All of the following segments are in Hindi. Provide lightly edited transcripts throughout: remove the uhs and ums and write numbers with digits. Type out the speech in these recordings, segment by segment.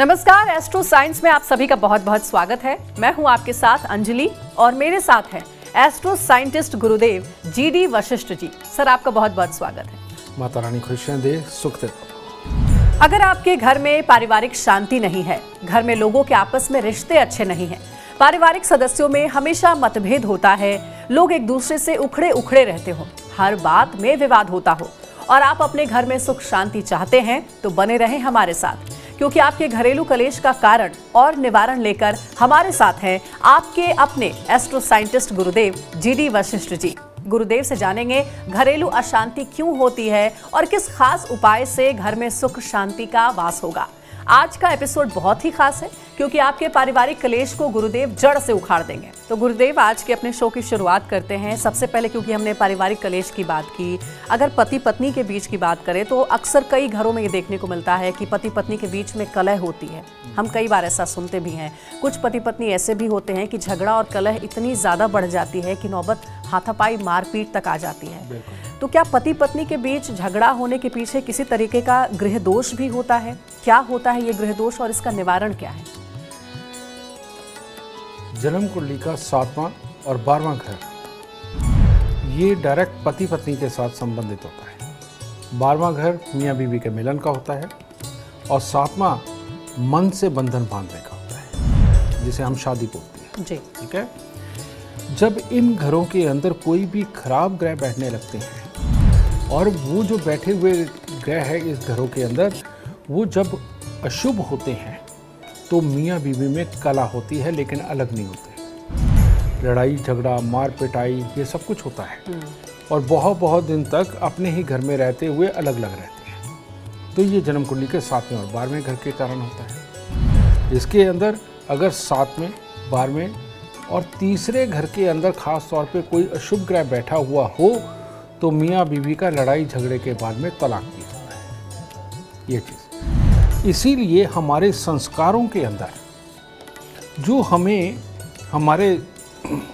नमस्कार, एस्ट्रो साइंस में आप सभी का बहुत बहुत स्वागत है। मैं हूं आपके साथ अंजलि और मेरे साथ हैं एस्ट्रो साइंटिस्ट गुरुदेव जीडी वशिष्ठ जी। सर, आपका बहुत बहुत स्वागत है। माता रानी खुशियां दे, सुख दे। अगर आपके घर में पारिवारिक शांति नहीं है, घर में लोगों के आपस में रिश्ते अच्छे नहीं हैं, पारिवारिक सदस्यों में हमेशा मतभेद होता है, लोग एक दूसरे से उखड़े उखड़े रहते हो, हर बात में विवाद होता हो और आप अपने घर में सुख शांति चाहते हैं, तो बने रहें हमारे साथ, क्योंकि आपके घरेलू कलेश का कारण और निवारण लेकर हमारे साथ हैं आपके अपने एस्ट्रो साइंटिस्ट गुरुदेव जीडी वशिष्ठ जी। गुरुदेव से जानेंगे घरेलू अशांति क्यों होती है और किस खास उपाय से घर में सुख शांति का वास होगा। आज का एपिसोड बहुत ही खास है क्योंकि आपके पारिवारिक कलेश को गुरुदेव जड़ से उखाड़ देंगे। तो गुरुदेव, आज के अपने शो की शुरुआत करते हैं। सबसे पहले, क्योंकि हमने पारिवारिक कलेश की बात की, अगर पति पत्नी के बीच की बात करें तो अक्सर कई घरों में ये देखने को मिलता है कि पति पत्नी के बीच में कलह होती है। हम कई बार ऐसा सुनते भी हैं। कुछ पति पत्नी ऐसे भी होते हैं कि झगड़ा और कलह इतनी ज़्यादा बढ़ जाती है कि नौबत हाथापाई मारपीट तक आ जाती है। तो क्या पति पत्नी के बीच झगड़ा होने के पीछे किसी तरीके का गृह दोष भी होता है? क्या होता है ये गृह दोष और इसका निवारण क्या है? जन्म कुंडली का 7वां और 12वां घर, ये डायरेक्ट पति पत्नी के साथ संबंधित होता है। 12वां घर मियाँ बीवी के मिलन का होता है और 7वां मन से बंधन बांधने का होता है, जिसे हम शादी बोलते हैं जी। ठीक है। जब इन घरों के अंदर कोई भी खराब ग्रह बैठने लगते हैं और वो जो बैठे हुए ग्रह है इस घरों के अंदर, वो जब अशुभ होते हैं तो मियाँ बीवी में कला होती है, लेकिन अलग नहीं होते। लड़ाई झगड़ा मार पिटाई ये सब कुछ होता है और बहुत बहुत दिन तक अपने ही घर में रहते हुए अलग अलग रहते हैं। तो ये जन्म कुंडली के 7वें और 12वें घर के कारण होता है। इसके अंदर अगर 7वें 12वें और तीसरे घर के अंदर खास तौर पे कोई अशुभ ग्रह बैठा हुआ हो तो मियाँ बीवी का लड़ाई झगड़े के बाद में तलाक भी होता है। ये चीज़ इसीलिए हमारे संस्कारों के अंदर जो हमें हमारे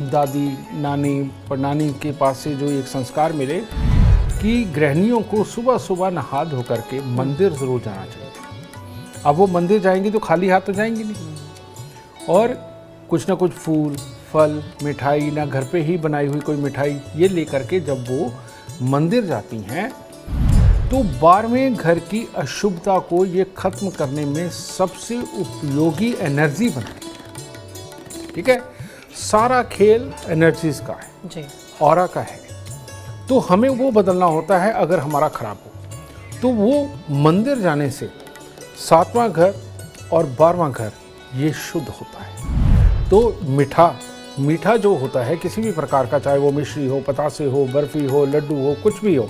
दादी नानी परनानी के पास से जो एक संस्कार मिले कि गृहिणियों को सुबह सुबह नहा धो करके मंदिर ज़रूर जाना चाहिए। अब वो मंदिर जाएंगी तो खाली हाथ तो जाएंगी नहीं, और कुछ ना कुछ फूल फल मिठाई, ना घर पे ही बनाई हुई कोई मिठाई, ये लेकर के जब वो मंदिर जाती हैं तो 12वें घर की अशुभता को ये खत्म करने में सबसे उपयोगी एनर्जी बनती है। ठीक है। सारा खेल एनर्जीज का है जी, ऑरा का है। तो हमें वो बदलना होता है अगर हमारा खराब हो। तो वो मंदिर जाने से 7वां घर और 12वां घर ये शुद्ध होता है। तो मीठा जो होता है किसी भी प्रकार का, चाहे वो मिश्री हो, पतासे हो, बर्फी हो, लड्डू हो, कुछ भी हो,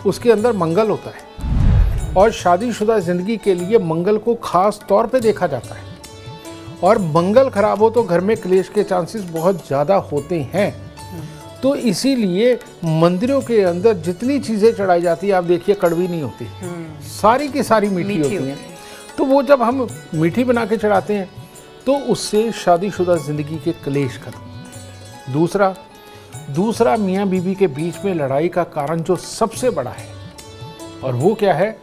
उसके अंदर मंगल होता है और शादीशुदा ज़िंदगी के लिए मंगल को खास तौर पे देखा जाता है। और मंगल खराब हो तो घर में क्लेश के चांसेस बहुत ज़्यादा होते हैं। तो इसीलिए मंदिरों के अंदर जितनी चीज़ें चढ़ाई जाती है, आप देखिए कड़वी नहीं होती, सारी की सारी मीठी होती हैं। तो वो जब हम मीठी बना के चढ़ाते हैं तो उससे शादीशुदा ज़िंदगी के क्लेश खत्म होते हैं। दूसरा मियाँ बीवी के बीच में लड़ाई का कारण जो सबसे बड़ा है, और वो क्या है,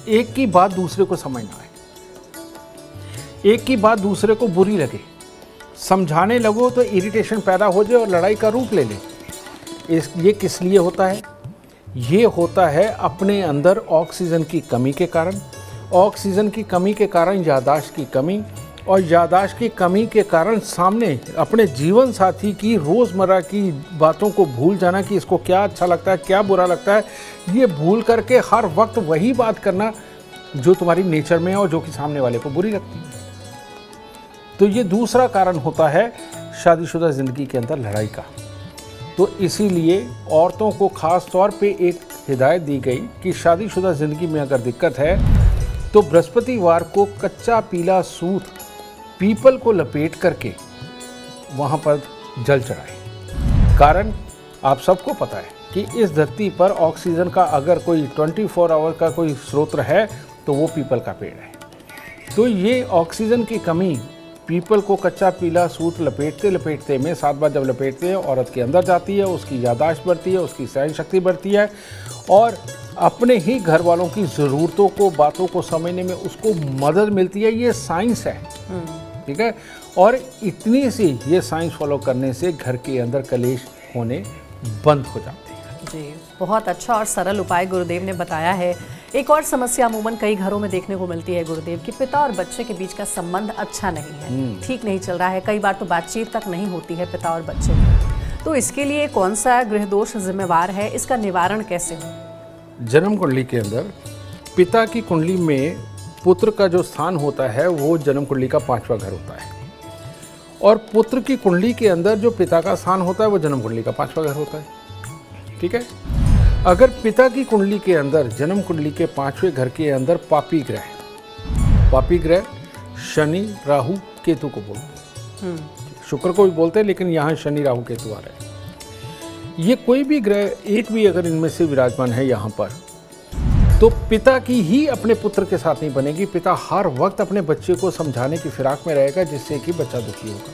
एक की बात दूसरे को समझ ना आए, एक की बात दूसरे को बुरी लगे, समझाने लगो तो इरिटेशन पैदा हो जाए और लड़ाई का रूप ले ले। ये किस लिए होता है? ये होता है अपने अंदर ऑक्सीजन की कमी के कारण। ऑक्सीजन की कमी के कारण याददाश्त की कमी, और याददाश्त की कमी के कारण सामने अपने जीवन साथी की रोज़मर्रा की बातों को भूल जाना कि इसको क्या अच्छा लगता है क्या बुरा लगता है, ये भूल करके हर वक्त वही बात करना जो तुम्हारी नेचर में है और जो कि सामने वाले को बुरी लगती है। तो ये दूसरा कारण होता है शादीशुदा ज़िंदगी के अंदर लड़ाई का। तो इसीलिए औरतों को ख़ास तौर पे एक हिदायत दी गई कि शादीशुदा ज़िंदगी में अगर दिक्कत है तो बृहस्पतिवार को कच्चा पीला सूत पीपल को लपेट करके वहाँ पर जल चढ़ाएं। कारण आप सबको पता है कि इस धरती पर ऑक्सीजन का अगर कोई 24 आवर का कोई स्रोत है तो वो पीपल का पेड़ है। तो ये ऑक्सीजन की कमी पीपल को कच्चा पीला सूत लपेटते लपेटते में 7 बार जब लपेटते हैं, औरत के अंदर जाती है, उसकी याददाश्त बढ़ती है, उसकी सहन शक्ति बढ़ती है और अपने ही घर वालों की ज़रूरतों को, बातों को समझने में उसको मदद मिलती है। ये साइंस है, ठीक है। और इतनी सी ये साइंस फॉलो करने से घर के अंदर कलेश होने बंद हो जाते हैं। जी, बहुत अच्छा और सरल उपाय गुरुदेव ने बताया है। एक और समस्या अमूमन कई घरों में देखने को मिलती है गुरुदेव कि पिता और बच्चे के बीच का संबंध अच्छा नहीं है, ठीक नहीं चल रहा है। कई बार तो बातचीत तक नहीं होती है पिता और बच्चे की। तो इसके लिए कौन सा गृह दोष जिम्मेवार है, इसका निवारण कैसे हो? जन्म कुंडली के अंदर पिता की कुंडली में पुत्र का जो स्थान होता है वो जन्म कुंडली का 5वां घर होता है, और पुत्र की कुंडली के अंदर जो पिता का स्थान होता है वो जन्म कुंडली का 5वां घर होता है, ठीक है। अगर पिता की कुंडली के अंदर जन्म कुंडली के 5वें घर के अंदर पापी ग्रह शनि, राहु, केतु को बोलते हैं, शुक्र को भी बोलते हैं, लेकिन यहाँ शनि, राहु, केतु आ रहे हैं। ये कोई भी ग्रह एक भी अगर इनमें से विराजमान है यहाँ पर, तो पिता की ही अपने पुत्र के साथ नहीं बनेगी। पिता हर वक्त अपने बच्चे को समझाने की फिराक में रहेगा, जिससे कि बच्चा दुखी होगा।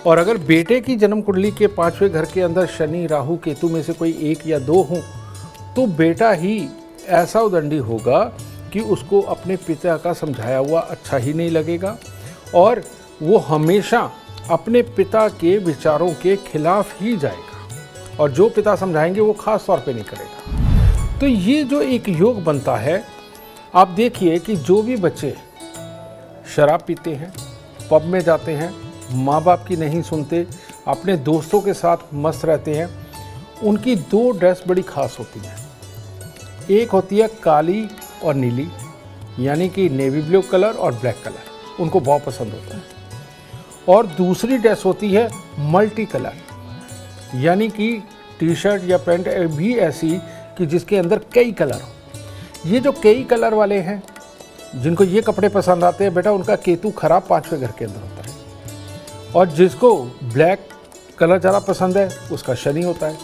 और अगर बेटे की जन्म कुंडली के 5वें घर के अंदर शनि, राहु, केतु में से कोई एक या दो हों, तो बेटा ही ऐसा उदंडी होगा कि उसको अपने पिता का समझाया हुआ अच्छा ही नहीं लगेगा, और वो हमेशा अपने पिता के विचारों के खिलाफ ही जाएगा, और जो पिता समझाएंगे वो खास तौर पे नहीं करेगा। तो ये जो एक योग बनता है, आप देखिए कि जो भी बच्चे शराब पीते हैं, पब में जाते हैं, माँ बाप की नहीं सुनते, अपने दोस्तों के साथ मस्त रहते हैं, उनकी 2 ड्रेस बड़ी खास होती हैं। एक होती है काली और नीली, यानी कि नेवी ब्लू कलर और ब्लैक कलर, उनको बहुत पसंद होता है। और दूसरी ड्रेस होती है मल्टी कलर, यानी कि टी शर्ट या पैंट भी ऐसी कि जिसके अंदर कई कलर हो। ये जो कई कलर वाले हैं, जिनको ये कपड़े पसंद आते हैं, बेटा उनका केतु खराब 5वें घर के अंदर होता है। और जिसको ब्लैक कलर ज़्यादा पसंद है उसका शनि होता है,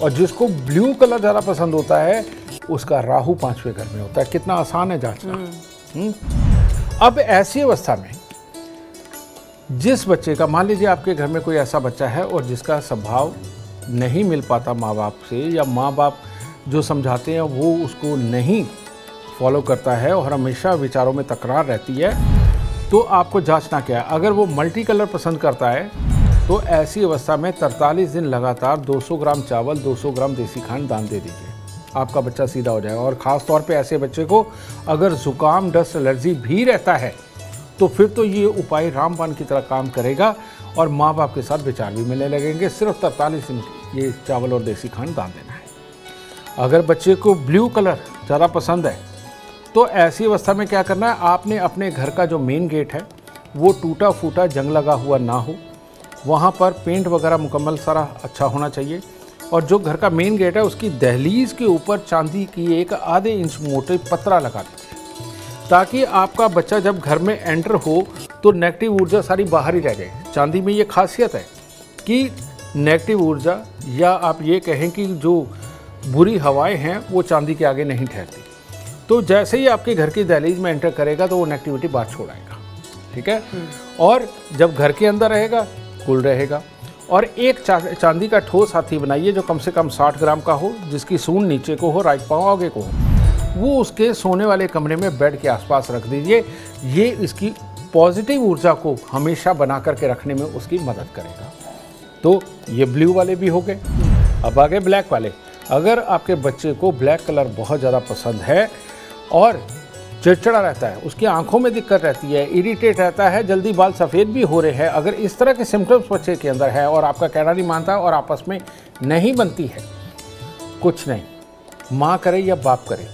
और जिसको ब्लू कलर ज़्यादा पसंद होता है उसका राहु 5वें घर में होता है। कितना आसान है जांचना। अब ऐसी अवस्था में जिस बच्चे का, मान लीजिए आपके घर में कोई ऐसा बच्चा है और जिसका स्वभाव नहीं मिल पाता माँ बाप से, या माँ बाप जो समझाते हैं वो उसको नहीं फॉलो करता है और हमेशा विचारों में तकरार रहती है, तो आपको जांचना क्या है। अगर वो मल्टी कलर पसंद करता है तो ऐसी अवस्था में 43 दिन लगातार 200 ग्राम चावल, 200 ग्राम देसी खांड दान दे दीजिए, आपका बच्चा सीधा हो जाएगा। और ख़ास तौर पे ऐसे बच्चे को अगर ज़ुकाम, डस्ट, एलर्जी भी रहता है तो फिर तो ये उपाय रामबाण की तरह काम करेगा, और माँ बाप के साथ विचार भी मिलने लगेंगे। सिर्फ 43 दिन ये चावल और देसी खांड दान देना है। अगर बच्चे को ब्लू कलर ज़्यादा पसंद है तो ऐसी अवस्था में क्या करना है, आपने अपने घर का जो मेन गेट है वो टूटा फूटा, जंग लगा हुआ ना हो, वहाँ पर पेंट वगैरह मुकम्मल सारा अच्छा होना चाहिए। और जो घर का मेन गेट है उसकी दहलीज के ऊपर चांदी की एक आधे इंच मोटे पतरा लगा दीजिए, ताकि आपका बच्चा जब घर में एंटर हो तो नेगेटिव ऊर्जा सारी बाहर ही रह जाए। चांदी में ये खासियत है कि नेगेटिव ऊर्जा, या आप ये कहें कि जो बुरी हवाएं हैं वो चांदी के आगे नहीं ठहरती। तो जैसे ही आपके घर की दहलीज में एंटर करेगा तो वो नेगेटिविटी बाहर छोड़ाएगा, ठीक है। और जब घर के अंदर रहेगा कूल रहेगा। और एक चांदी का ठोस हाथी बनाइए जो कम से कम 60 ग्राम का हो, जिसकी सूंड नीचे को हो, राइट पाँव आगे को हो, वो उसके सोने वाले कमरे में बेड के आसपास रख दीजिए। ये इसकी पॉजिटिव ऊर्जा को हमेशा बना करके रखने में उसकी मदद करेगा। तो ये ब्लू वाले भी हो गए। अब आगे ब्लैक वाले। अगर आपके बच्चे को ब्लैक कलर बहुत ज़्यादा पसंद है और चिड़चिड़ा रहता है, उसकी आंखों में दिक्कत रहती है, इरिटेट रहता है, जल्दी बाल सफ़ेद भी हो रहे हैं, अगर इस तरह के सिम्टम्स बच्चे के अंदर है और आपका कहना नहीं मानता और आपस में नहीं बनती है, कुछ नहीं, माँ करे या बाप करे,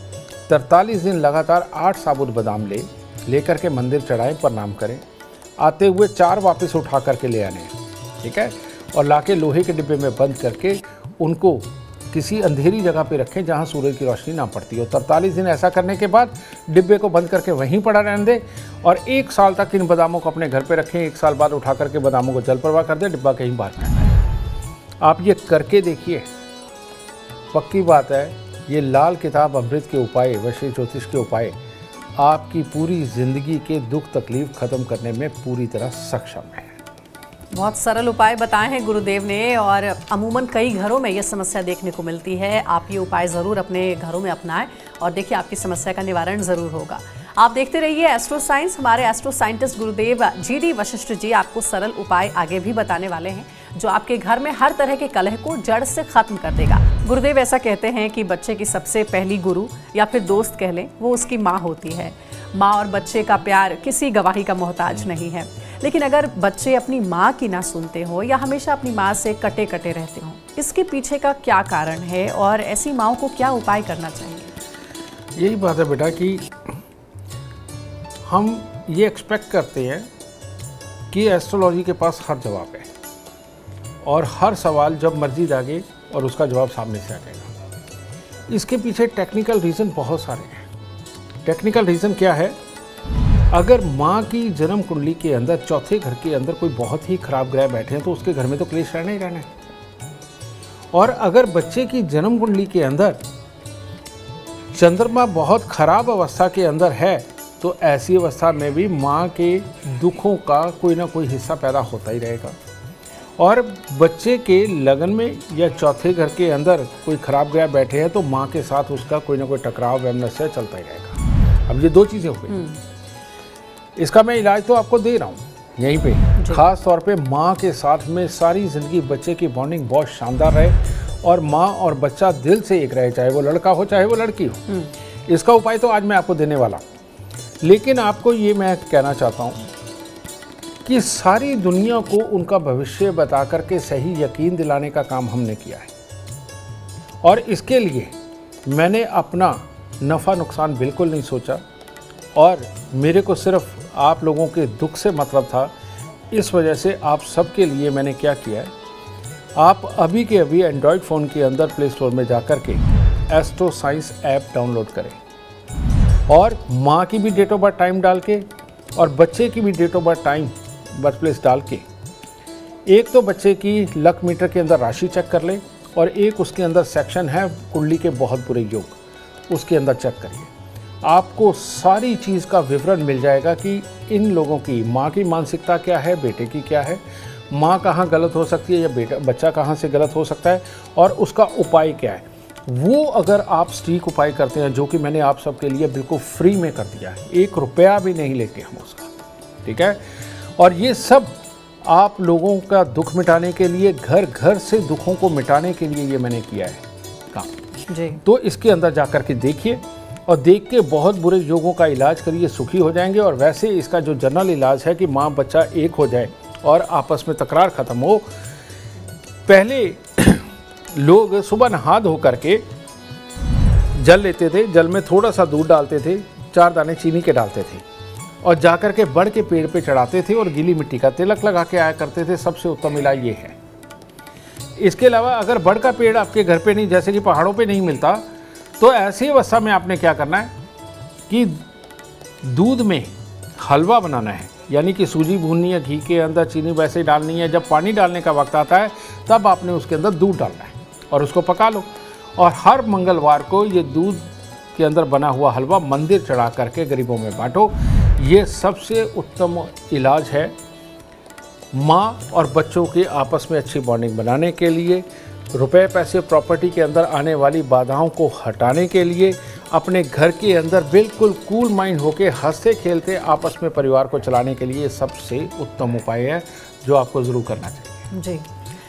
43 दिन लगातार 8 साबुत बादाम लेकर के मंदिर चढ़ाएं, प्रणाम करें, आते हुए 4 वापस उठा करके ले आने, ठीक है, और लाके लोहे के डिब्बे में बंद करके उनको किसी अंधेरी जगह पे रखें जहां सूरज की रोशनी ना पड़ती हो। 43 दिन ऐसा करने के बाद डिब्बे को बंद करके वहीं पड़ा रहने दें और 1 साल तक इन बादामों को अपने घर पे रखें। 1 साल बाद उठा करके बादामों को जल प्रवाह कर दें, डिब्बा कहीं बाहर फेंक दें। आप ये करके देखिए, पक्की बात है, ये लाल किताब अमृत के उपाय, वशीय ज्योतिष के उपाय आपकी पूरी ज़िंदगी के दुख तकलीफ ख़त्म करने में पूरी तरह सक्षम है। बहुत सरल उपाय बताए हैं गुरुदेव ने और अमूमन कई घरों में ये समस्या देखने को मिलती है। आप ये उपाय ज़रूर अपने घरों में अपनाएं और देखिए आपकी समस्या का निवारण ज़रूर होगा। आप देखते रहिए एस्ट्रो साइंस। हमारे एस्ट्रो साइंटिस्ट गुरुदेव GD वशिष्ठ जी आपको सरल उपाय आगे भी बताने वाले हैं जो आपके घर में हर तरह के कलह को जड़ से खत्म कर देगा। गुरुदेव ऐसा कहते हैं कि बच्चे की सबसे पहली गुरु या फिर दोस्त कह लें वो उसकी माँ होती है। माँ और बच्चे का प्यार किसी गवाही का मोहताज नहीं है। लेकिन अगर बच्चे अपनी माँ की ना सुनते हो या हमेशा अपनी माँ से कटे कटे रहते हो, इसके पीछे का क्या कारण है और ऐसी माँओं को क्या उपाय करना चाहिए? यही बात है बेटा कि हम ये एक्सपेक्ट करते हैं कि एस्ट्रोलॉजी के पास हर जवाब है और हर सवाल जब मर्जी दागे और उसका जवाब सामने से आ जाएगा। इसके पीछे टेक्निकल रीज़न बहुत सारे हैं। टेक्निकल रीज़न क्या है? अगर माँ की जन्म कुंडली के अंदर चौथे घर के अंदर कोई बहुत ही खराब ग्रह बैठे हैं तो उसके घर में तो क्लेश रहना ही रहना है। और अगर बच्चे की जन्म कुंडली के अंदर चंद्रमा बहुत खराब अवस्था के अंदर है तो ऐसी अवस्था में भी माँ के दुखों का कोई ना कोई हिस्सा पैदा होता ही रहेगा। और बच्चे के लगन में या चौथे घर के अंदर कोई खराब ग्रह बैठे हैं तो माँ के साथ उसका कोई ना कोई टकराव वैमनस्य चलता ही रहेगा। अब ये दो चीज़ें हो गई। इसका मैं इलाज तो आपको दे रहा हूँ यहीं पे। खास तौर पे माँ के साथ में सारी ज़िंदगी बच्चे की बॉन्डिंग बहुत शानदार रहे और माँ और बच्चा दिल से एक रहे, चाहे वो लड़का हो चाहे वो लड़की हो। इसका उपाय तो आज मैं आपको देने वाला हूँ। लेकिन आपको ये मैं कहना चाहता हूँ कि सारी दुनिया को उनका भविष्य बता करके सही यकीन दिलाने का काम हमने किया है और इसके लिए मैंने अपना नफ़ा नुकसान बिल्कुल नहीं सोचा और मेरे को सिर्फ आप लोगों के दुख से मतलब था। इस वजह से आप सबके लिए मैंने क्या किया है, आप अभी के अभी एंड्रॉयड फ़ोन के अंदर प्ले स्टोर में जा कर के एस्ट्रो साइंस ऐप डाउनलोड करें और माँ की भी डेट ऑफ बर्थ टाइम डाल के और बच्चे की भी date of birth time birth place डाल के एक तो बच्चे की लक मीटर के अंदर राशि चेक कर ले और एक उसके अंदर सेक्शन है कुंडली के बहुत बुरे योग, उसके अंदर चेक करिए। आपको सारी चीज़ का विवरण मिल जाएगा कि इन लोगों की माँ की मानसिकता क्या है, बेटे की क्या है, माँ कहाँ गलत हो सकती है या बच्चा कहाँ से गलत हो सकता है और उसका उपाय क्या है। वो अगर आप सटीक उपाय करते हैं जो कि मैंने आप सबके लिए बिल्कुल फ्री में कर दिया है, 1 रुपया भी नहीं लेते हम उसका, ठीक है। और ये सब आप लोगों का दुख मिटाने के लिए, घर घर से दुखों को मिटाने के लिए ये मैंने किया है काम जी। तो इसके अंदर जाकर के देखिए और देख के बहुत बुरे योगों का इलाज करिए, सुखी हो जाएंगे। और वैसे इसका जो जनरल इलाज है कि माँ बच्चा एक हो जाए और आपस में तकरार ख़त्म हो। पहले लोग सुबह नहा धो करके जल लेते थे, जल में थोड़ा सा दूध डालते थे, 4 दाने चीनी के डालते थे और जाकर के बड़ के पेड़ पे चढ़ाते थे और गीली मिट्टी का तिलक लगा के आया करते थे। सबसे उत्तम इलाज ये है। इसके अलावा अगर बड़ का पेड़ आपके घर पे नहीं, जैसे कि पहाड़ों पे नहीं मिलता, तो ऐसी अवस्था में आपने क्या करना है कि दूध में हलवा बनाना है, यानी कि सूजी भूननी है, घी के अंदर चीनी वैसे ही डालनी है। जब पानी डालने का वक्त आता है तब आपने उसके अंदर दूध डालना है और उसको पका लो। और हर मंगलवार को ये दूध के अंदर बना हुआ हलवा मंदिर चढ़ा करके गरीबों में बांटो। ये सबसे उत्तम इलाज है माँ और बच्चों के आपस में अच्छी बॉन्डिंग बनाने के लिए, रुपए पैसे प्रॉपर्टी के अंदर आने वाली बाधाओं को हटाने के लिए, अपने घर के अंदर बिल्कुल कूल माइंड होके हंसते खेलते आपस में परिवार को चलाने के लिए सबसे उत्तम उपाय है जो आपको ज़रूर करना चाहिए जी।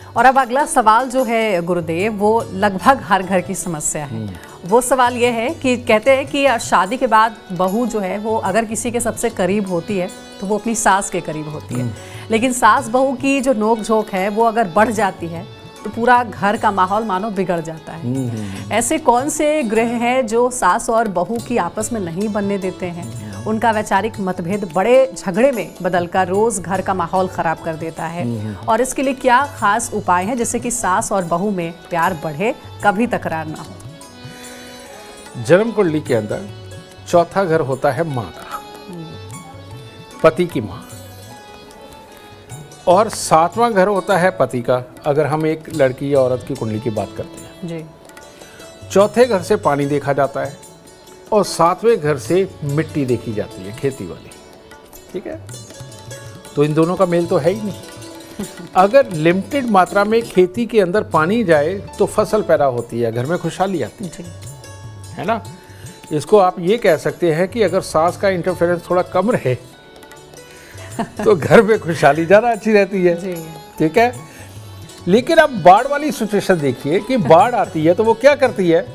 और अब अगला सवाल जो है गुरुदेव, वो लगभग हर घर की समस्या है। वो सवाल ये है कि कहते हैं कि शादी के बाद बहू जो है वो अगर किसी के सबसे करीब होती है तो वो अपनी सास के करीब होती है, लेकिन सास बहू की जो नोक झोंक है वो अगर बढ़ जाती है तो पूरा घर का माहौल मानो बिगड़ जाता है। ऐसे कौन से ग्रह हैं जो सास और बहू की आपस में नहीं बनने देते हैं? उनका वैचारिक मतभेद बड़े झगड़े में बदलकर रोज घर का माहौल खराब कर देता है और इसके लिए क्या खास उपाय हैं जिससे कि सास और बहू में प्यार बढ़े, कभी तकरार ना हो? जन्म कुंडली के अंदर चौथा घर होता है माँ का, पति की माँ, और 7वां घर होता है पति का, अगर हम एक लड़की या औरत की कुंडली की बात करते हैं जी। चौथे घर से पानी देखा जाता है और 7वें घर से मिट्टी देखी जाती है, खेती वाली, ठीक है। तो इन दोनों का मेल तो है ही नहीं। अगर लिमिटेड मात्रा में खेती के अंदर पानी जाए तो फसल पैदा होती है, घर में खुशहाली आती है ना। इसको आप ये कह सकते हैं कि अगर सास का इंटरफेरेंस थोड़ा कम रहे तो घर में खुशहाली ज़्यादा अच्छी रहती है, ठीक है। लेकिन अब बाढ़ वाली सिचुएशन देखिए कि बाढ़ आती है तो वो क्या करती है,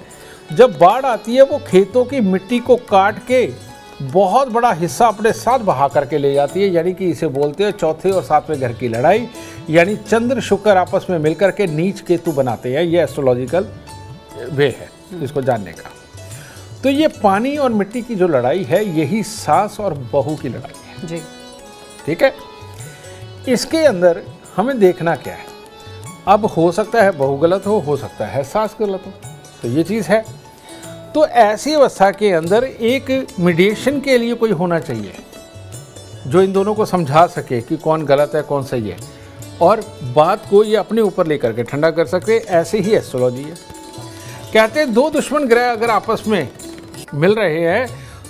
जब बाढ़ आती है वो खेतों की मिट्टी को काट के बहुत बड़ा हिस्सा अपने साथ बहा करके ले जाती है, यानी कि इसे बोलते हैं चौथे और सातवें घर की लड़ाई, यानी चंद्र शुक्र आपस में मिलकर के नीच केतु बनाते हैं। ये एस्ट्रोलॉजिकल वे है इसको जानने का। तो ये पानी और मिट्टी की जो लड़ाई है यही सास और बहू की लड़ाई है जी, ठीक है। इसके अंदर हमें देखना क्या है, अब हो सकता है बहू गलत हो सकता है सास गलत हो, तो ये चीज़ है। तो ऐसी अवस्था के अंदर एक मीडिएशन के लिए कोई होना चाहिए जो इन दोनों को समझा सके कि कौन गलत है कौन सही है, और बात को ये अपने ऊपर लेकर के ठंडा कर सके। ऐसे ही एस्ट्रोलॉजी है। कहते हैं दो दुश्मन ग्रह अगर आपस में मिल रहे हैं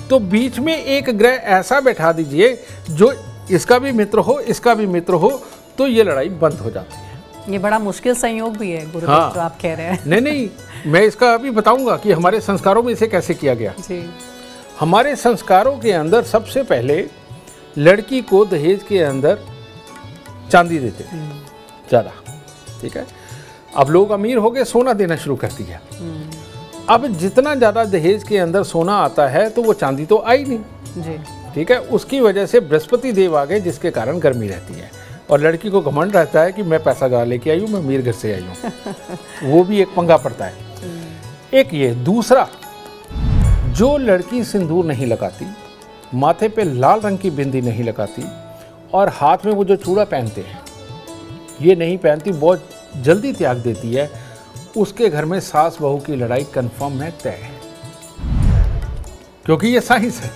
तो बीच में एक ग्रह ऐसा बैठा दीजिए जो इसका भी मित्र हो इसका भी मित्र हो, तो ये लड़ाई बंद हो जाती है। ये बड़ा मुश्किल संयोग भी है गुरुदेव, हाँ, जो आप कह रहे हैं। नहीं, मैं इसका अभी बताऊंगा कि हमारे संस्कारों में इसे कैसे किया गया जी। हमारे संस्कारों के अंदर सबसे पहले लड़की को दहेज के अंदर चांदी देते थे ज़्यादा, ठीक है। अब लोग अमीर हो गए, सोना देना शुरू कर दिया। अब जितना ज़्यादा दहेज के अंदर सोना आता है तो वो चांदी तो आई नहीं जी, ठीक है। उसकी वजह से बृहस्पति देव आ गए, जिसके कारण गर्मी रहती है, और लड़की को घमंड रहता है कि मैं पैसा ज़्यादा लेके आई हूँ, मैं अमीर घर से आई हूँ। वो भी एक पंगा पड़ता है। एक ये, दूसरा, जो लड़की सिंदूर नहीं लगाती, माथे पे लाल रंग की बिंदी नहीं लगाती, और हाथ में वो जो चूड़ा पहनते हैं ये नहीं पहनती, बहुत जल्दी त्याग देती है, उसके घर में सास बहू की लड़ाई कंफर्म है, तय है, क्योंकि ये साइंस है।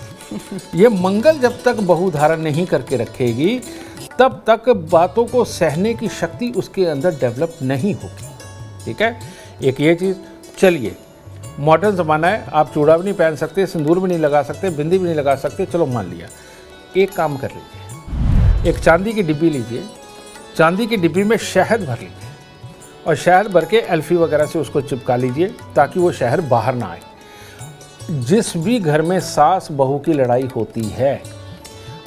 ये मंगल जब तक बहू धारण नहीं करके रखेगी तब तक बातों को सहने की शक्ति उसके अंदर डेवलप नहीं होगी, ठीक है। एक ये चीज़। चलिए, मॉडर्न ज़माना है, आप चूड़ा भी नहीं पहन सकते, सिंदूर भी नहीं लगा सकते, बिंदी भी नहीं लगा सकते, चलो मान लिया। एक काम कर लीजिए, एक चांदी की डिब्बी लीजिए, चांदी की डिब्बी में शहद भर लीजिए, और शहद भर के एल्फी वगैरह से उसको चिपका लीजिए ताकि वो शहद बाहर ना आए। जिस भी घर में सास बहू की लड़ाई होती है,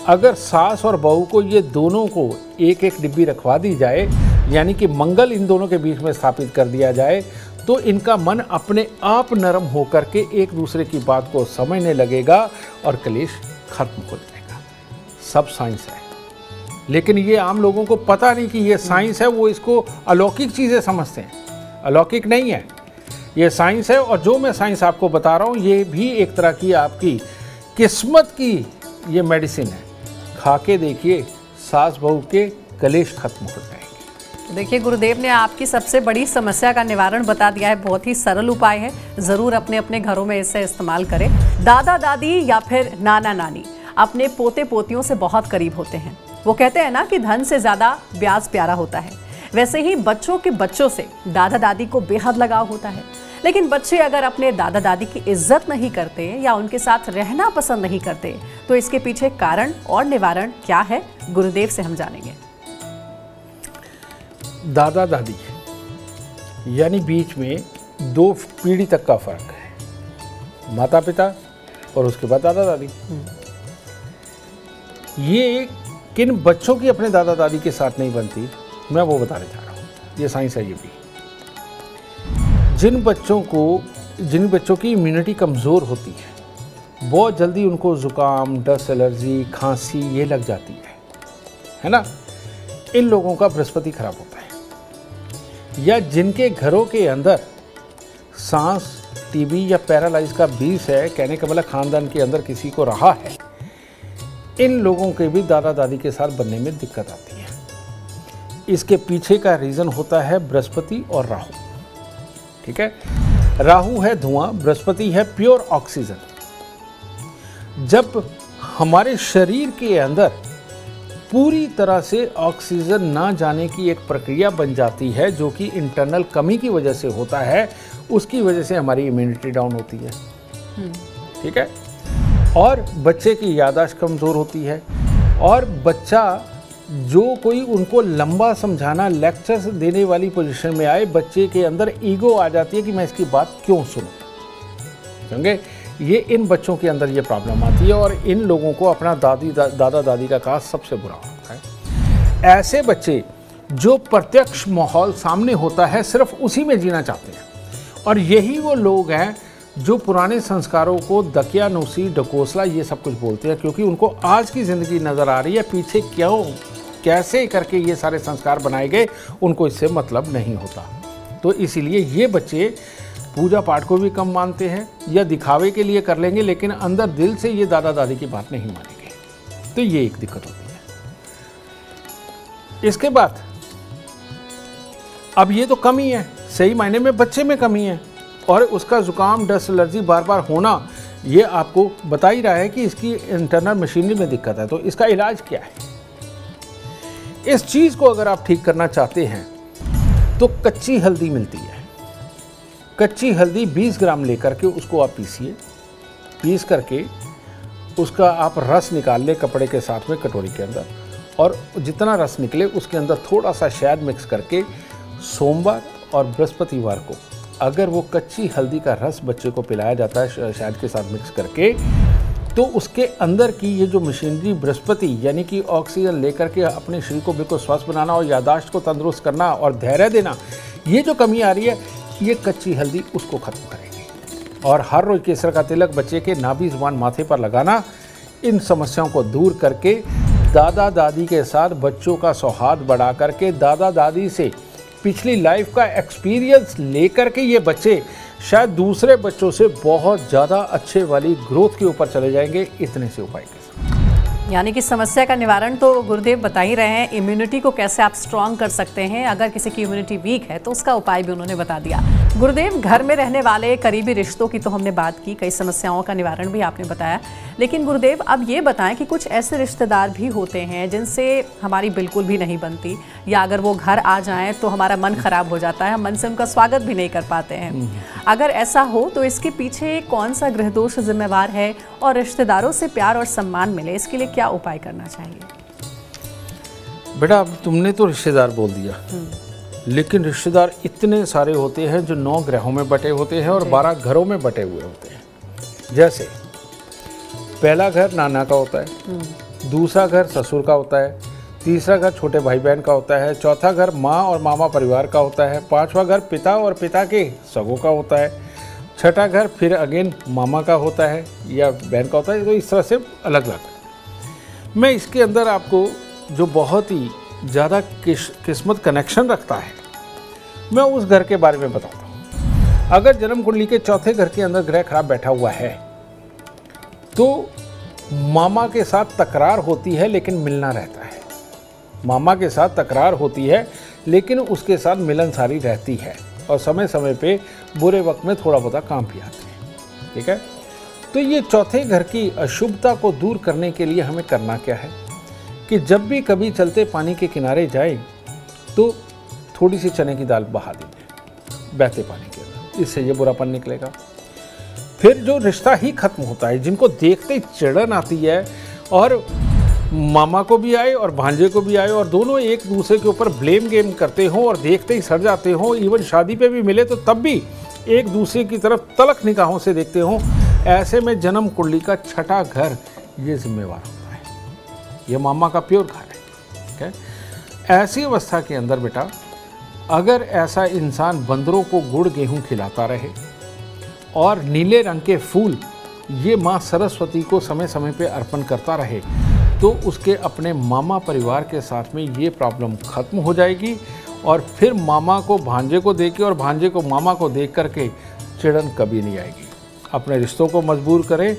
अगर सास और बहू को ये दोनों को एक एक डिब्बी रखवा दी जाए, यानी कि मंगल इन दोनों के बीच में स्थापित कर दिया जाए, तो इनका मन अपने आप नरम होकर के एक दूसरे की बात को समझने लगेगा और कलेश खत्म हो जाएगा। सब साइंस है, लेकिन ये आम लोगों को पता नहीं कि ये साइंस है, वो इसको अलौकिक चीज़ें समझते हैं। अलौकिक नहीं है, ये साइंस है। और जो मैं साइंस आपको बता रहा हूँ ये भी एक तरह की आपकी किस्मत की ये मेडिसिन है। खा के देखिए, सास बहू के कलेश खत्म हो जाएंगे। देखिए, गुरुदेव ने आपकी सबसे बड़ी समस्या का निवारण बता दिया है। बहुत ही सरल उपाय है, ज़रूर अपने अपने घरों में इसे इस्तेमाल करें। दादा दादी या फिर नाना नानी अपने पोते पोतियों से बहुत करीब होते हैं। वो कहते हैं ना कि धन से ज़्यादा ब्याज प्यारा होता है, वैसे ही बच्चों के बच्चों से दादा दादी को बेहद लगाव होता है। लेकिन बच्चे अगर अपने दादा दादी की इज्जत नहीं करते या उनके साथ रहना पसंद नहीं करते, तो इसके पीछे कारण और निवारण क्या है, गुरुदेव से हम जानेंगे। दादा दादी यानी बीच में दो पीढ़ी तक का फर्क है, माता पिता और उसके बाद दादा दादी। ये किन बच्चों की अपने दादा दादी के साथ नहीं बनती, मैं वो बताने जा रहा हूँ। ये साइंस है। ये भी जिन बच्चों की इम्यूनिटी कमज़ोर होती है, बहुत जल्दी उनको ज़ुकाम, डस्ट एलर्जी, खांसी ये लग जाती है ना। इन लोगों का बृहस्पति खराब होता है। या जिनके घरों के अंदर सांस, टीबी या पैरालाइज का बीज है, कहने का मतलब खानदान के अंदर किसी को रहा है, इन लोगों के भी दादा दादी के साथ बनने में दिक्कत आती है। इसके पीछे का रीज़न होता है बृहस्पति और राहु, ठीक है। राहु है धुआं, बृहस्पति है प्योर ऑक्सीजन। जब हमारे शरीर के अंदर पूरी तरह से ऑक्सीजन ना जाने की एक प्रक्रिया बन जाती है, जो कि इंटरनल कमी की वजह से होता है, उसकी वजह से हमारी इम्यूनिटी डाउन होती है, ठीक है। और बच्चे की याददाश्त कमज़ोर होती है, और बच्चा जो कोई उनको लंबा समझाना, लेक्चर्स देने वाली पोजीशन में आए, बच्चे के अंदर ईगो आ जाती है कि मैं इसकी बात क्यों सुनूं। समझे? ये इन बच्चों के अंदर ये प्रॉब्लम आती है और इन लोगों को अपना दादा दादी का कहा सबसे बुरा होता है। ऐसे बच्चे जो प्रत्यक्ष माहौल सामने होता है सिर्फ उसी में जीना चाहते हैं, और यही वो लोग हैं जो पुराने संस्कारों को दकियानूसी, ढकोसला ये सब कुछ बोलते हैं, क्योंकि उनको आज की ज़िंदगी नज़र आ रही है, पीछे क्यों कैसे करके ये सारे संस्कार बनाए गए उनको इससे मतलब नहीं होता। तो इसीलिए ये बच्चे पूजा पाठ को भी कम मानते हैं या दिखावे के लिए कर लेंगे, लेकिन अंदर दिल से ये दादा दादी की बात नहीं मानेंगे। तो ये एक दिक्कत होती है। इसके बाद अब ये तो कमी है, सही मायने में बच्चे में कमी है, और उसका जुकाम, डस्ट एलर्जी बार बार होना ये आपको बता ही रहा है कि इसकी इंटरनल मशीनरी में दिक्कत है। तो इसका इलाज क्या है? इस चीज़ को अगर आप ठीक करना चाहते हैं तो कच्ची हल्दी मिलती है। कच्ची हल्दी 20 ग्राम लेकर के उसको आप पीसिए, पीस करके उसका आप रस निकाल लें कपड़े के साथ में कटोरी के अंदर, और जितना रस निकले उसके अंदर थोड़ा सा शहद मिक्स करके सोमवार और बृहस्पतिवार को अगर वो कच्ची हल्दी का रस बच्चे को पिलाया जाता है शहद के साथ मिक्स करके, तो उसके अंदर की ये जो मशीनरी बृहस्पति यानी कि ऑक्सीजन लेकर के अपने शरीर को बिल्कुल स्वस्थ बनाना और यादाश्त को तंदुरुस्त करना और धैर्य देना, ये जो कमी आ रही है ये कच्ची हल्दी उसको ख़त्म करेगी। और हर रोज़ केसर का तिलक बच्चे के नाभि ज़ुबान माथे पर लगाना इन समस्याओं को दूर करके दादा दादी के साथ बच्चों का सौहार्द बढ़ा करके दादा दादी से पिछली लाइफ का एक्सपीरियंस लेकर के ये बच्चे शायद दूसरे बच्चों से बहुत ज़्यादा अच्छे वाली ग्रोथ के ऊपर चले जाएंगे इतने से उपाय के साथ। यानी कि समस्या का निवारण तो गुरुदेव बता ही रहे हैं, इम्यूनिटी को कैसे आप स्ट्रांग कर सकते हैं, अगर किसी की इम्यूनिटी वीक है तो उसका उपाय भी उन्होंने बता दिया। गुरुदेव, घर में रहने वाले करीबी रिश्तों की तो हमने बात की, कई समस्याओं का निवारण भी आपने बताया, लेकिन गुरुदेव अब ये बताएं कि कुछ ऐसे रिश्तेदार भी होते हैं जिनसे हमारी बिल्कुल भी नहीं बनती, या अगर वो घर आ जाएं तो हमारा मन खराब हो जाता है, हम मन से उनका स्वागत भी नहीं कर पाते हैं। अगर ऐसा हो तो इसके पीछे कौन सा ग्रह दोष जिम्मेवार है, और रिश्तेदारों से प्यार और सम्मान मिले इसके लिए क्या उपाय करना चाहिए? बेटा अब तुमने तो रिश्तेदार बोल दिया, लेकिन रिश्तेदार इतने सारे होते हैं जो 9 ग्रहों में बटे होते हैं और 12 घरों में बटे हुए होते हैं। जैसे पहला घर नाना का होता है, दूसरा घर ससुर का होता है, तीसरा घर छोटे भाई बहन का होता है, चौथा घर माँ और मामा परिवार का होता है, पांचवा घर पिता और पिता के सगों का होता है, छठा घर फिर अगेन मामा का होता है या बहन का होता है। तो इस तरह से अलग अलग। मैं इसके अंदर आपको जो बहुत ही ज़्यादा किस्मत कनेक्शन रखता है मैं उस घर के बारे में बताता हूँ। अगर जन्म कुंडली के चौथे घर के अंदर ग्रह खराब बैठा हुआ है तो मामा के साथ तकरार होती है लेकिन मिलना रहता है। मामा के साथ तकरार होती है लेकिन उसके साथ मिलनसारी रहती है, और समय समय पे बुरे वक्त में थोड़ा बहुत काम भी आते हैं। ठीक है, तो ये चौथे घर की अशुभता को दूर करने के लिए हमें करना क्या है कि जब भी कभी चलते पानी के किनारे जाए तो थोड़ी सी चने की दाल बहा दीजिए बहते पानी के अंदर, इससे ये बुरापन निकलेगा। फिर जो रिश्ता ही खत्म होता है, जिनको देखते ही चिड़न आती है और मामा को भी आए और भांजे को भी आए और दोनों एक दूसरे के ऊपर ब्लेम गेम करते हों और देखते ही सड़ जाते हों, इवन शादी पे भी मिले तो तब भी एक दूसरे की तरफ तलक निगाहों से देखते हों, ऐसे में जन्म कुंडली का छठा घर ये जिम्मेवार होता है। ये मामा का प्योर घर है। ठीक है, ऐसी अवस्था के अंदर बेटा अगर ऐसा इंसान बंदरों को गुड़ गेहूं खिलाता रहे और नीले रंग के फूल ये माँ सरस्वती को समय समय पे अर्पण करता रहे तो उसके अपने मामा परिवार के साथ में ये प्रॉब्लम खत्म हो जाएगी, और फिर मामा को भांजे को देख के और भांजे को मामा को देख करके चिड़न कभी नहीं आएगी। अपने रिश्तों को मजबूत करें,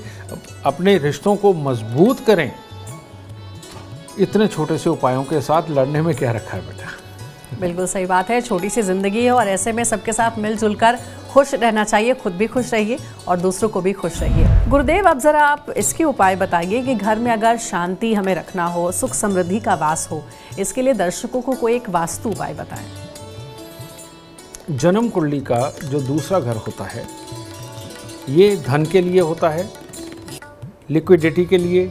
अपने रिश्तों को मजबूत करें। इतने छोटे से उपायों के साथ लड़ने में क्या रखा है बेटा। बिल्कुल सही बात है, छोटी सी जिंदगी है और ऐसे में सबके साथ मिलजुल कर खुश रहना चाहिए, खुद भी खुश रहिए और दूसरों को भी खुश रहिए। गुरुदेव अब जरा आप इसके उपाय बताइए कि घर में अगर शांति हमें रखना हो, सुख समृद्धि का वास हो, इसके लिए दर्शकों को कोई एक वास्तु उपाय बताएं। जन्म कुंडली का जो दूसरा घर होता है ये धन के लिए होता है, लिक्विडिटी के लिए,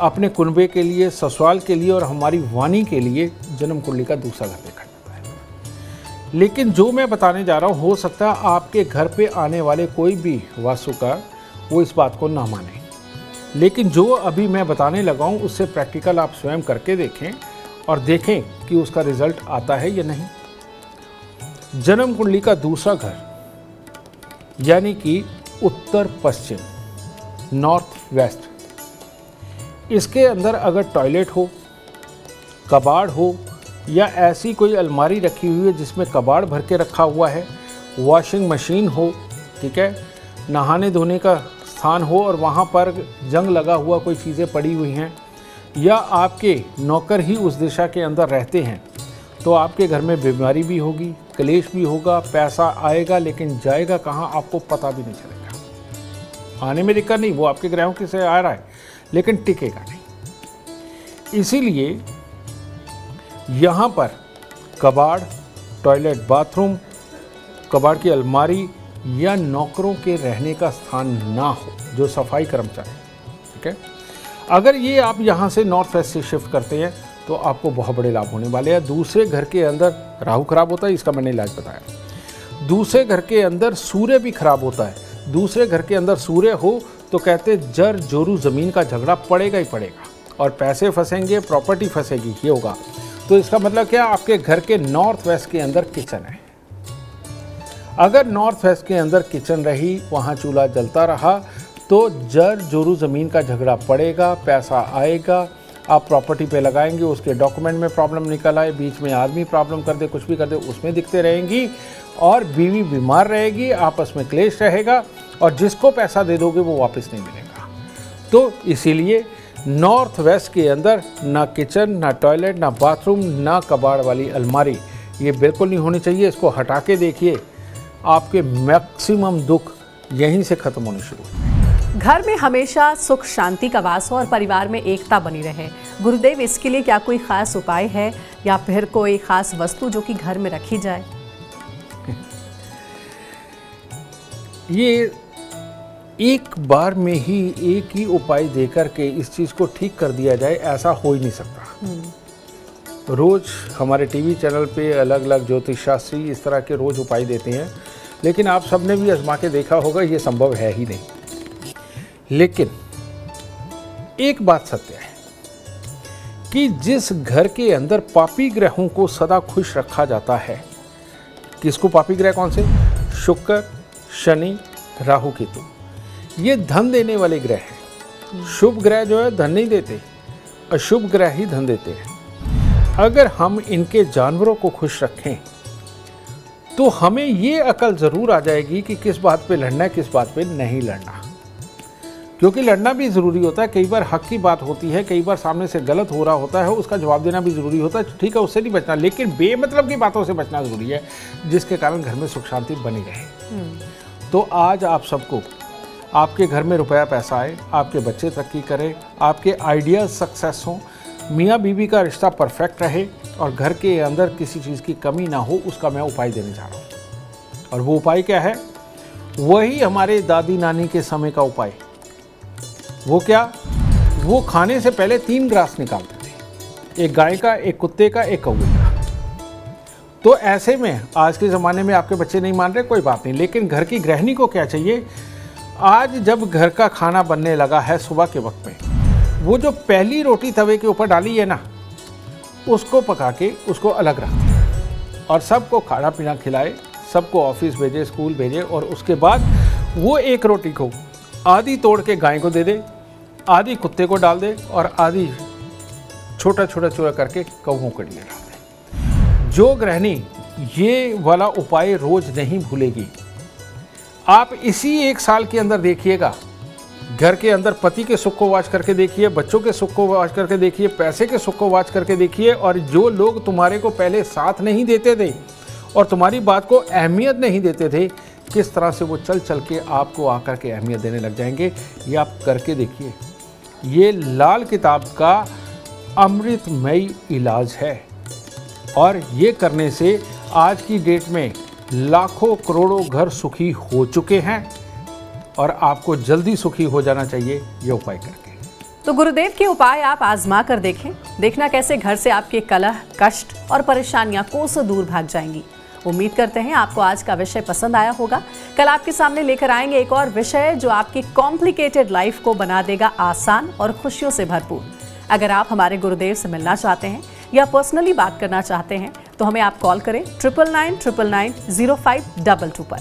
अपने कुनबे के लिए, ससुराल के लिए और हमारी वाणी के लिए जन्म कुंडली का दूसरा घर देखा जाता है। लेकिन जो मैं बताने जा रहा हूँ, हो सकता है आपके घर पे आने वाले कोई भी वास्तुकार वो इस बात को ना माने, लेकिन जो अभी मैं बताने लगा हूँ उससे प्रैक्टिकल आप स्वयं करके देखें और देखें कि उसका रिजल्ट आता है या नहीं। जन्म कुंडली का दूसरा घर यानी कि उत्तर पश्चिम, नॉर्थ वेस्ट, इसके अंदर अगर टॉयलेट हो, कबाड़ हो या ऐसी कोई अलमारी रखी हुई है जिसमें कबाड़ भर के रखा हुआ है, वॉशिंग मशीन हो, ठीक है, नहाने धोने का स्थान हो और वहाँ पर जंग लगा हुआ कोई चीज़ें पड़ी हुई हैं, या आपके नौकर ही उस दिशा के अंदर रहते हैं, तो आपके घर में बीमारी भी होगी, क्लेश भी होगा, पैसा आएगा लेकिन जाएगा कहाँ आपको पता भी नहीं चलेगा। आने में दिक्कत नहीं, वो आपके ग्रहों के से आ रहा है लेकिन टिकेगा नहीं। इसीलिए यहाँ पर कबाड़, टॉयलेट, बाथरूम, कबाड़ की अलमारी या नौकरों के रहने का स्थान ना हो, जो सफाई कर्मचारी, ठीक है। अगर ये आप यहाँ से नॉर्थ वेस्ट से शिफ्ट करते हैं तो आपको बहुत बड़े लाभ होने वाले हैं। दूसरे घर के अंदर राहु खराब होता है, इसका मैंने इलाज बताया। दूसरे घर के अंदर सूर्य भी खराब होता है। दूसरे घर के अंदर सूर्य हो तो कहते जर जोरू ज़मीन का झगड़ा पड़ेगा ही पड़ेगा और पैसे फंसेंगे, प्रॉपर्टी फंसेगी, ये होगा। तो इसका मतलब क्या, आपके घर के नॉर्थ वेस्ट के अंदर किचन है। अगर नॉर्थ वेस्ट के अंदर किचन रही, वहाँ चूल्हा जलता रहा, तो जर जोरू ज़मीन का झगड़ा पड़ेगा, पैसा आएगा, आप प्रॉपर्टी पे लगाएंगे, उसके डॉक्यूमेंट में प्रॉब्लम निकल आए, बीच में आदमी प्रॉब्लम कर दे, कुछ भी कर दे, उसमें दिखते रहेंगी और बीवी बीमार रहेगी, आपस में क्लेश रहेगा और जिसको पैसा दे दोगे वो वापस नहीं मिलेगा। तो इसीलिए नॉर्थ वेस्ट के अंदर ना किचन, ना टॉयलेट, ना बाथरूम, ना कबाड़ वाली अलमारी, ये बिल्कुल नहीं होनी चाहिए। इसको हटा के देखिए, आपके मैक्सिमम दुख यहीं से खत्म होने शुरू हो। घर में हमेशा सुख शांति का वास हो और परिवार में एकता बनी रहे, गुरुदेव इसके लिए क्या कोई खास उपाय है या फिर कोई खास वस्तु जो कि घर में रखी जाए? ये एक बार में ही एक ही उपाय देकर के इस चीज़ को ठीक कर दिया जाए, ऐसा हो ही नहीं सकता। रोज हमारे टीवी चैनल पे अलग अलग ज्योतिष शास्त्री इस तरह के रोज उपाय देते हैं, लेकिन आप सबने भी आजमा के देखा होगा ये संभव है ही नहीं। लेकिन एक बात सत्य है कि जिस घर के अंदर पापी ग्रहों को सदा खुश रखा जाता है, किसको पापी ग्रह कौन से? शुक्र, शनि, राहु, केतु, ये धन देने वाले ग्रह हैं। शुभ ग्रह जो है धन नहीं देते, अशुभ ग्रह ही धन देते हैं। अगर हम इनके जानवरों को खुश रखें तो हमें ये अकल ज़रूर आ जाएगी कि किस बात पे लड़ना है, किस बात पे नहीं लड़ना, क्योंकि लड़ना भी ज़रूरी होता है। कई बार हक की बात होती है, कई बार सामने से गलत हो रहा होता है, उसका जवाब देना भी ज़रूरी होता है, ठीक है, उससे नहीं बचना, लेकिन बेमतलब की बातों से बचना ज़रूरी है, जिसके कारण घर में सुख शांति बनी रहे। तो आज आप सबको, आपके घर में रुपया पैसा आए, आपके बच्चे तरक्की करें, आपके आइडियाज़ सक्सेस हों, मियाँ बीवी का रिश्ता परफेक्ट रहे और घर के अंदर किसी चीज़ की कमी ना हो, उसका मैं उपाय देने जा रहा हूँ। और वो उपाय क्या है? वही हमारे दादी नानी के समय का उपाय। वो क्या? वो खाने से पहले 3 ग्रास निकालते थे, एक गाय का, एक कुत्ते का, एक कौवे का। तो ऐसे में आज के ज़माने में आपके बच्चे नहीं मान रहे, कोई बात नहीं, लेकिन घर की गृहिणी को क्या चाहिए? आज जब घर का खाना बनने लगा है सुबह के वक्त में, वो जो पहली रोटी तवे के ऊपर डाली है ना, उसको पका के उसको अलग रख दें और सबको खाना पीना खिलाए, सबको ऑफिस भेजे, स्कूल भेजे, और उसके बाद वो एक रोटी को आधी तोड़ के गाय को दे दे, आधी कुत्ते को डाल दे और आधी छोटा छोटा चूरा करके कौवों के लिए डाल दे। जो गृहिणी ये वाला उपाय रोज नहीं भूलेगी, आप इसी 1 साल के अंदर देखिएगा, घर के अंदर पति के सुख को वाच करके देखिए, बच्चों के सुख को वाच करके देखिए, पैसे के सुख को वाच करके देखिए, और जो लोग तुम्हारे को पहले साथ नहीं देते थे और तुम्हारी बात को अहमियत नहीं देते थे, किस तरह से वो चल चल के आपको आकर के अहमियत देने लग जाएंगे। ये आप करके देखिए। ये लाल किताब का अमृतमयी इलाज है और ये करने से आज की डेट में लाखों करोड़ों घर सुखी हो चुके हैं और आपको जल्दी सुखी हो जाना चाहिए ये उपाय करके। तो गुरुदेव के उपाय आप आजमा कर देखें, देखना कैसे घर से आपके कलह, कष्ट और परेशानियां कोसों दूर भाग जाएंगी। उम्मीद करते हैं आपको आज का विषय पसंद आया होगा। कल आपके सामने लेकर आएंगे एक और विषय जो आपकी कॉम्प्लिकेटेड लाइफ को बना देगा आसान और खुशियों से भरपूर। अगर आप हमारे गुरुदेव से मिलना चाहते हैं या पर्सनली बात करना चाहते हैं तो हमें आप कॉल करें 9999990522 पर।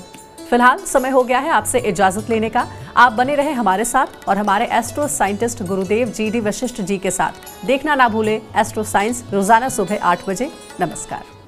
फिलहाल समय हो गया है आपसे इजाजत लेने का। आप बने रहे हमारे साथ और हमारे एस्ट्रो साइंटिस्ट गुरुदेव GD वशिष्ठ जी के साथ। देखना ना भूले एस्ट्रो साइंस रोजाना सुबह 8 बजे। नमस्कार।